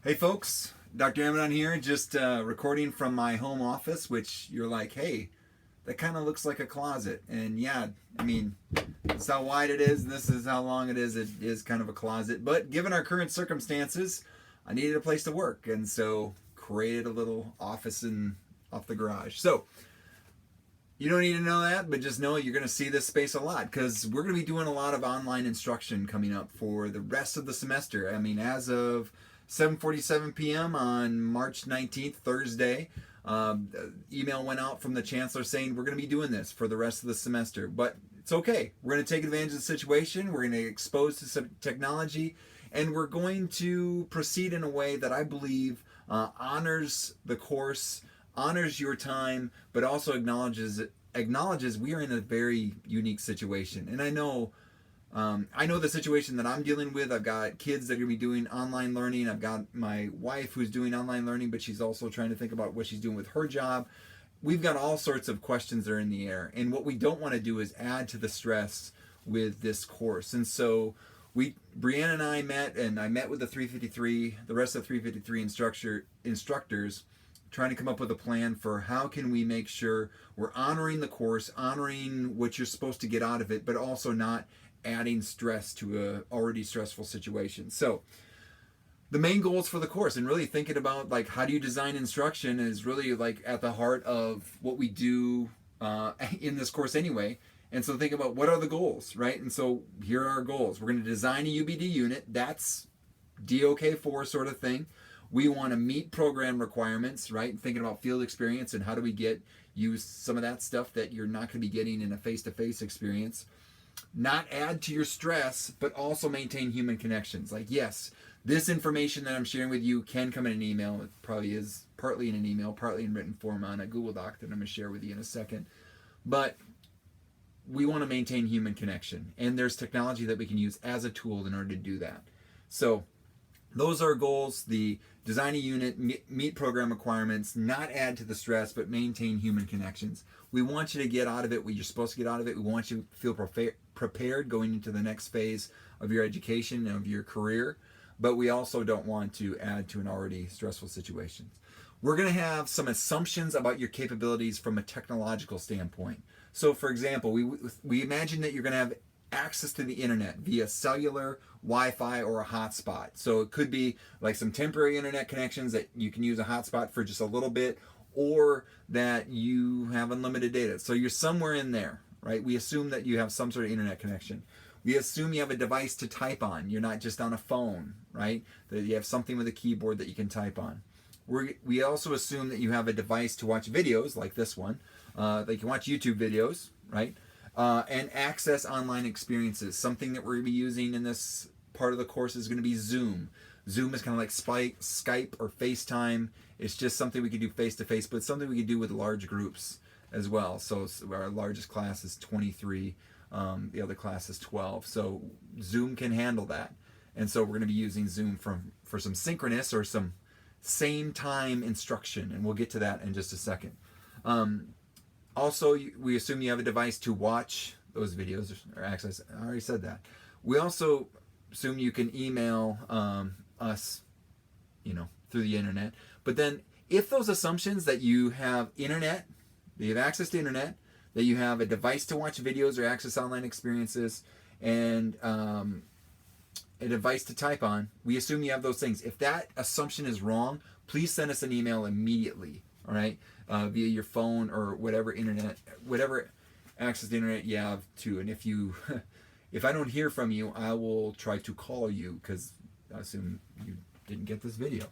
Hey folks, Dr. Amadon here, just recording from my home office, which you're like, hey, that kind of looks like a closet. And yeah, I mean, this is how wide it is, and this is how long it is kind of a closet. But given our current circumstances, I needed a place to work, and so created a little office off the garage. So you don't need to know that, but just know you're going to see this space a lot because we're going to be doing a lot of online instruction coming up for the rest of the semester. I mean, as of 7:47 p.m. on March 19th, Thursday, email went out from the chancellor saying we're going to be doing this for the rest of the semester. But it's okay. We're going to take advantage of the situation. We're going to expose to some technology, and we're going to proceed in a way that I believe honors the course, honors your time, but also acknowledges we are in a very unique situation. And I know the situation that I'm dealing with. I've got kids that are going to be doing online learning. I've got my wife who's doing online learning, but she's also trying to think about what she's doing with her job. We've got all sorts of questions that are in the air. And what we don't want to do is add to the stress with this course. And so Brianna and I met with the rest of the 353 instructors, trying to come up with a plan for how can we make sure we're honoring the course, honoring what you're supposed to get out of it, but also not adding stress to a already stressful situation. So the main goals for the course, and really thinking about like how do you design instruction, is really like at the heart of what we do in this course anyway. And so think about what are the goals, right? And so here are our goals. We're going to design a UbD unit. That's DOK4 sort of thing. We want to meet program requirements, right? Thinking about field experience and how do we use some of that stuff that you're not going to be getting in a face-to-face experience. Not add to your stress, but also maintain human connections. Like, yes, this information that I'm sharing with you can come in an email. It probably is partly in an email, partly in written form on a Google Doc that I'm going to share with you in a second. But we want to maintain human connection. And there's technology that we can use as a tool in order to do that. So those are goals. The design a unit, meet program requirements, not add to the stress, but maintain human connections. We want you to get out of it what you're supposed to get out of it. We want you to feel prepared going into the next phase of your education and of your career, but we also don't want to add to an already stressful situation. We're going to have some assumptions about your capabilities from a technological standpoint. So for example, we imagine that you're going to have access to the internet via cellular, Wi-Fi, or a hotspot. So it could be like some temporary internet connections that you can use a hotspot for just a little bit, or that you have unlimited data. So you're somewhere in there, right? We assume that you have some sort of internet connection. We assume you have a device to type on. You're not just on a phone, right? That you have something with a keyboard that you can type on. We also assume that you have a device to watch videos like this one. That you can watch YouTube videos, right? And access online experiences. Something that we're going to be using in this part of the course is going to be Zoom. Zoom is kind of like Skype or FaceTime. It's just something we can do face-to-face, but it's something we can do with large groups as well. So our largest class is 23. The other class is 12. So Zoom can handle that. And so we're going to be using Zoom for some synchronous or some same time instruction. And we'll get to that in just a second. Also, we assume you have a device to watch those videos or access. I already said that. We also assume you can email us, through the internet. But then if those assumptions that you have internet, that you have access to internet, that you have a device to watch videos or access online experiences, and a device to type on, we assume you have those things. If that assumption is wrong, please send us an email immediately, all right? Via your phone or whatever access to internet you have to. And if I don't hear from you, I will try to call you because I assume you didn't get this video.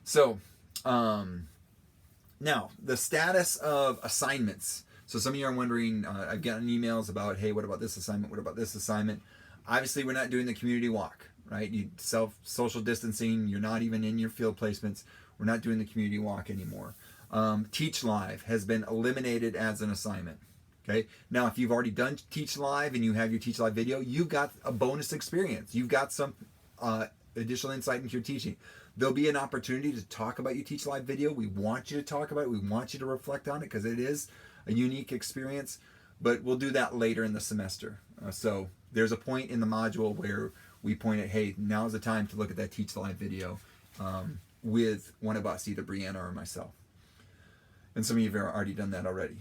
So now the status of assignments. So some of you are wondering, I've gotten emails about, hey, what about this assignment? What about this assignment? Obviously, we're not doing the community walk, right? You social distancing. You're not even in your field placements. We're not doing the community walk anymore. TeachLive has been eliminated as an assignment. Okay. Now, if you've already done TeachLive and you have your TeachLive video, you've got a bonus experience. You've got some additional insight into your teaching. There'll be an opportunity to talk about your TeachLive video. We want you to talk about it. We want you to reflect on it because it is a unique experience. But we'll do that later in the semester. So there's a point in the module where we point at, hey, now's the time to look at that TeachLive video. with one of us, either Brianna or myself. And some of you have already done that already.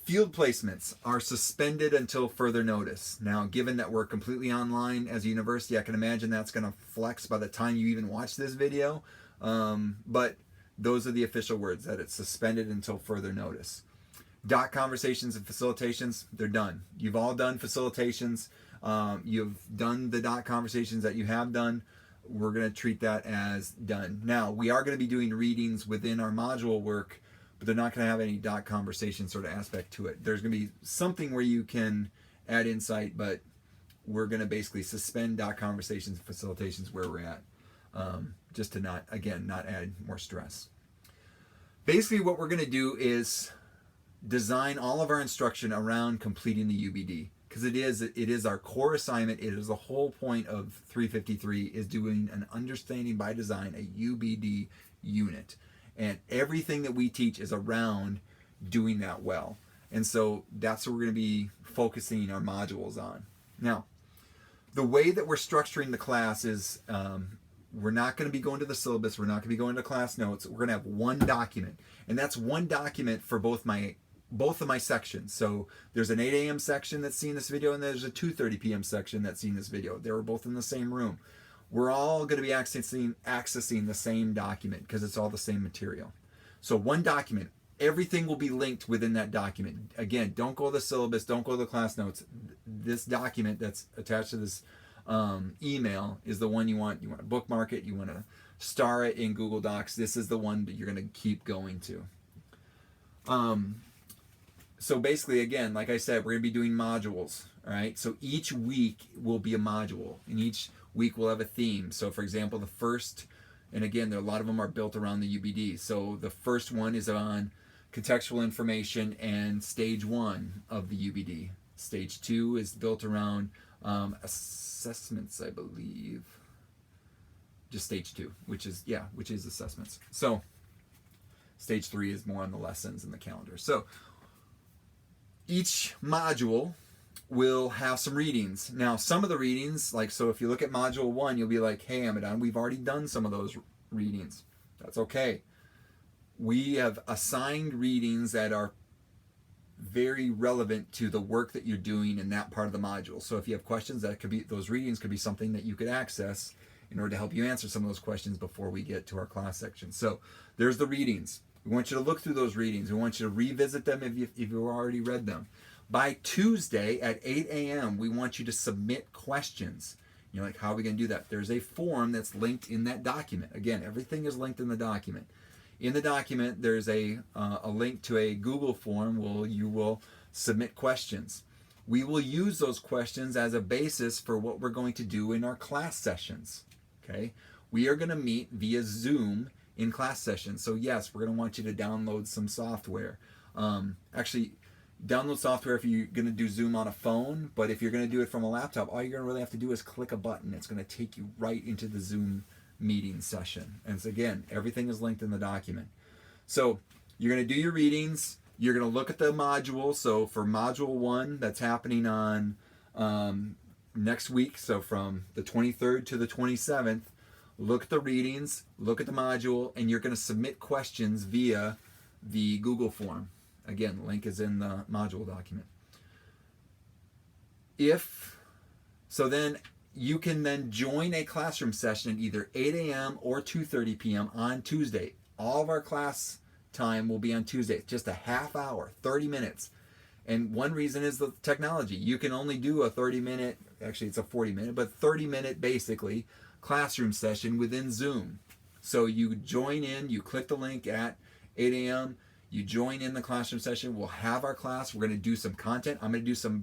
Field placements are suspended until further notice. Now, given that we're completely online as a university, I can imagine that's going to flex by the time you even watch this video. But those are the official words, that it's suspended until further notice. DOConversations and Facilitations, they're done. You've all done facilitations. You've done the DOConversations that you have done. We're going to treat that as done. Now, we are going to be doing readings within our module work, but they're not going to have any DOConversation sort of aspect to it. There's going to be something where you can add insight, but we're going to basically suspend DOConversations and Facilitations where we're at, just to not add more stress. Basically, what we're going to do is design all of our instruction around completing the UbD, because it is our core assignment. It is the whole point of 353, is doing an understanding by design, a UbD unit. And everything that we teach is around doing that well. And so that's what we're going to be focusing our modules on. Now, the way that we're structuring the class is we're not going to be going to the syllabus. We're not going to be going to class notes. We're going to have one document. And that's one document for both of my sections. So there's an 8 a.m. section that's seen this video, and there's a 2:30 p.m. section that's seen this video. They were both in the same room. We're all going to be accessing the same document because it's all the same material. So one document, everything will be linked within that document. Again, don't go to the syllabus, don't go to the class notes. This document that's attached to this email is the one you want. You want to bookmark it, you want to star it in Google Docs. This is the one that you're going to keep going to. So basically, again, like I said, we're going to be doing modules, all right? So each week will be a module, and each week we'll have a theme. So for example, the first, and again, a lot of them are built around the UbD. So the first one is on contextual information and stage 1 of the UbD. Stage 2 is built around assessments, I believe. Just stage 2, which is assessments. So stage 3 is more on the lessons and the calendar. So each module will have some readings. Now, some of the readings, so if you look at module 1, you'll be like, hey, Amadan, we've already done some of those readings. That's okay. We have assigned readings that are very relevant to the work that you're doing in that part of the module. So if you have questions, those readings could be something that you could access in order to help you answer some of those questions before we get to our class section. So there's the readings. We want you to look through those readings. We want you to revisit them if you've already read them. By Tuesday at 8 a.m., we want you to submit questions. You're like, how are we going to do that? There's a form that's linked in that document. Again, everything is linked in the document. In the document, there's a link to a Google form where you will submit questions. We will use those questions as a basis for what we're going to do in our class sessions. Okay? We are going to meet via Zoom in class sessions. So yes, we're going to want you to download some software. Actually, download software if you're going to do Zoom on a phone, but if you're going to do it from a laptop, all you're going to really have to do is click a button. It's going to take you right into the Zoom meeting session. And so again, everything is linked in the document. So you're going to do your readings. You're going to look at the module. So for module 1, that's happening on next week. So from the 23rd to the 27th, look at the readings, look at the module, and you're going to submit questions via the Google form. Again, the link is in the module document. Then you can then join a classroom session at either 8 a.m. or 2:30 p.m. on Tuesday. All of our class time will be on Tuesday. It's just a half hour, 30 minutes. And one reason is the technology. You can only do a 30-minute, actually it's a 40-minute, but 30-minute basically classroom session within Zoom. So you join in, you click the link at 8 a.m., you join in the classroom session. We'll have our class. We're going to do some content. I'm going to do some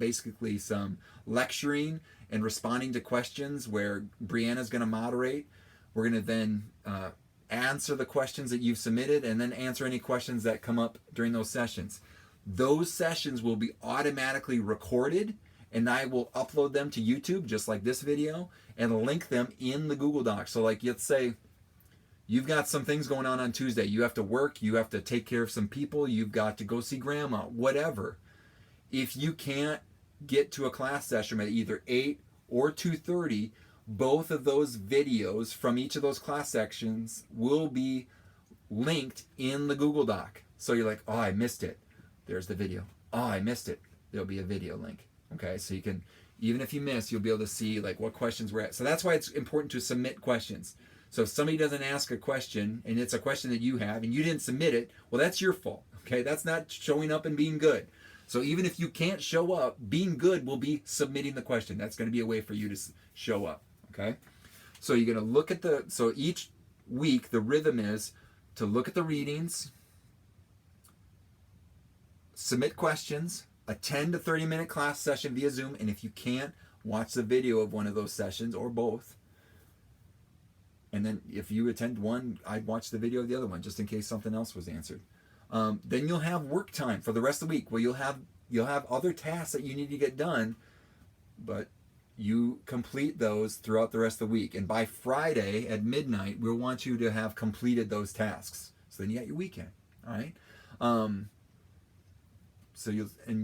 lecturing and responding to questions where Brianna's going to moderate. We're going to then answer the questions that you've submitted and then answer any questions that come up during those sessions. Those sessions will be automatically recorded, and I will upload them to YouTube just like this video and link them in the Google Docs. So let's say you've got some things going on Tuesday. You have to work. You have to take care of some people. You've got to go see grandma, whatever. If you can't get to a class session at either 8 or 2:30, both of those videos from each of those class sections will be linked in the Google Doc. So you're like, oh, I missed it. There's the video. Oh, I missed it. There'll be a video link. Okay, so you can, even if you miss, you'll be able to see like what questions we're at. So that's why it's important to submit questions. So if somebody doesn't ask a question and it's a question that you have and you didn't submit it, well, that's your fault. Okay, that's not showing up and being good. So even if you can't show up, being good will be submitting the question. That's going to be a way for you to show up. Okay, so you're going to look at so each week the rhythm is to look at the readings, submit questions, a 10 to 30 minute class session via Zoom, and if you can't, watch the video of one of those sessions or both. And then if you attend one, I'd watch the video of the other one just in case something else was answered. Then you'll have work time for the rest of the week where you'll have other tasks that you need to get done, but you complete those throughout the rest of the week. And by Friday at midnight, we'll want you to have completed those tasks. So then you got your weekend, all right? So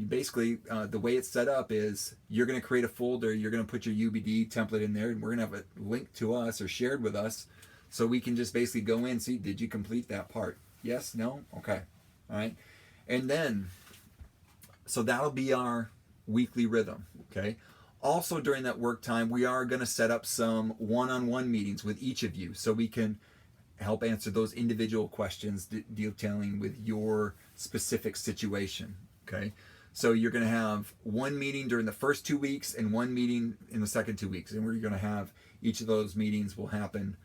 basically the way it's set up is you're going to create a folder, you're going to put your UbD template in there, and we're going to have a link to us or shared with us so we can just basically go in and see, did you complete that part? Yes? No? Okay. All right. And then, so that'll be our weekly rhythm, okay? Also during that work time, we are going to set up some one-on-one meetings with each of you so we can help answer those individual questions detailing with your specific situation, okay? So you're going to have one meeting during the first 2 weeks and one meeting in the second 2 weeks. And we're going to have, each of those meetings will happen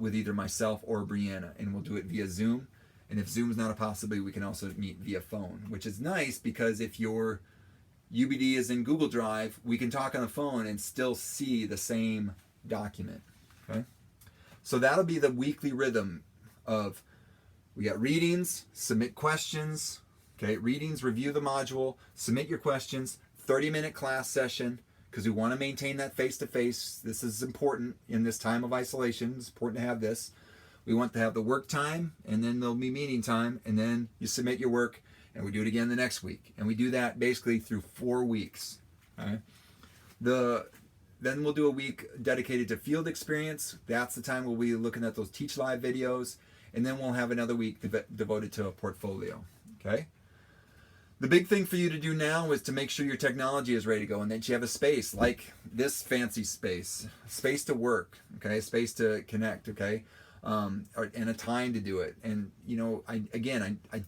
with either myself or Brianna, and we'll do it via Zoom. And if Zoom's not a possibility, we can also meet via phone, which is nice because if your UbD is in Google Drive, we can talk on the phone and still see the same document, okay? So that'll be the weekly rhythm of, we got readings, submit questions, okay? Readings, review the module, submit your questions, 30-minute class session, because we want to maintain that face-to-face. This is important in this time of isolation. It's important to have this. We want to have the work time, and then there'll be meeting time, and then you submit your work, and we do it again the next week. And we do that basically through 4 weeks. All right? Then we'll do a week dedicated to field experience. That's the time we'll be looking at those TeachLive videos, and then we'll have another week devoted to a portfolio. Okay? The big thing for you to do now is to make sure your technology is ready to go and that you have a space like this fancy space to work, okay, space to connect, okay, and a time to do it. And you know, I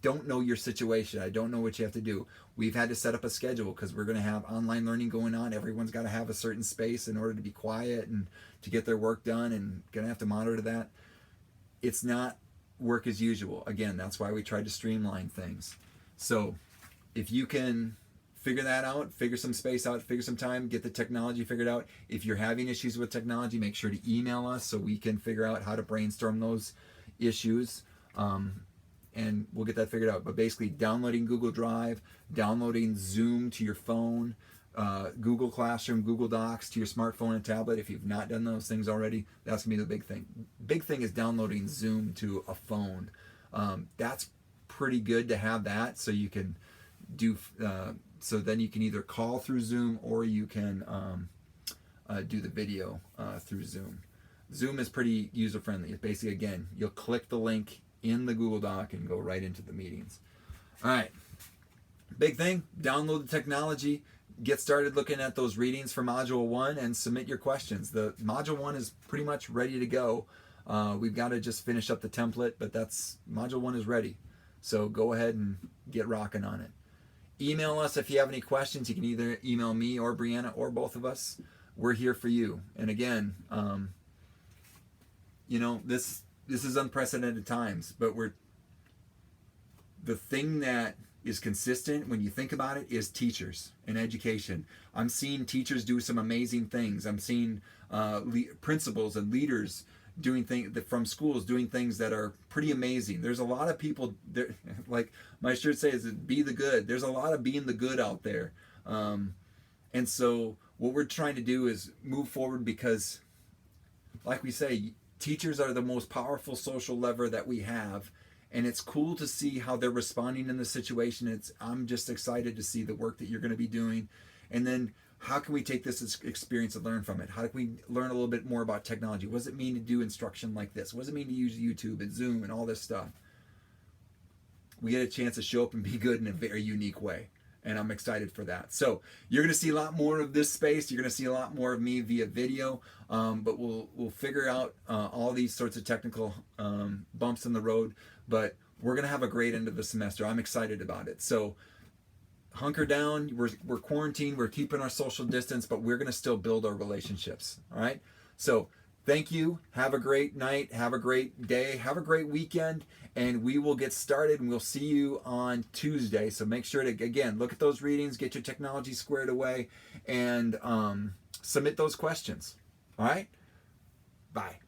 don't know your situation. I don't know what you have to do. We've had to set up a schedule because we're going to have online learning going on. Everyone's got to have a certain space in order to be quiet and to get their work done, and going to have to monitor that. It's not work as usual. Again, that's why we tried to streamline things. So if you can figure that out, figure some space out, figure some time, get the technology figured out. If you're having issues with technology, make sure to email us so we can figure out how to brainstorm those issues, and we'll get that figured out. But basically downloading Google Drive, downloading Zoom to your phone, Google Classroom, Google Docs to your smartphone and tablet. If you've not done those things already, that's gonna be the big thing. Big thing is downloading Zoom to a phone. That's pretty good to have that, so you can do so then you can either call through Zoom or you can do the video through Zoom. Zoom is pretty user friendly. It's basically, again, you'll click the link in the Google Doc and go right into the meetings. All right, big thing, download the technology, get started looking at those readings for Module 1 and submit your questions. The Module 1 is pretty much ready to go. We've got to just finish up the template, but Module 1 is ready. So go ahead and get rocking on it. Email us if you have any questions. You can either email me or Brianna or both of us. We're here for you. And again, you know, this is unprecedented times, but the thing that is consistent when you think about it is teachers and education. I'm seeing teachers do some amazing things. I'm seeing principals and leaders doing things from schools, doing things that are pretty amazing. There's a lot of people there, like my shirt says, be the good. There's a lot of being the good out there. And so what we're trying to do is move forward because, like we say, teachers are the most powerful social lever that we have. And it's cool to see how they're responding in the situation. I'm just excited to see the work that you're going to be doing. And then how can we take this experience and learn from it? How can we learn a little bit more about technology? What does it mean to do instruction like this? What does it mean to use YouTube and Zoom and all this stuff? We get a chance to show up and be good in a very unique way. And I'm excited for that. So you're going to see a lot more of this space. You're going to see a lot more of me via video. But we'll figure out all these sorts of technical bumps in the road. But we're going to have a great end of the semester. I'm excited about it. So hunker down. We're quarantined. We're keeping our social distance, but we're going to still build our relationships. All right. So thank you. Have a great night. Have a great day. Have a great weekend. And we will get started, and we'll see you on Tuesday. So make sure to, again, look at those readings, get your technology squared away, and submit those questions. All right? Bye.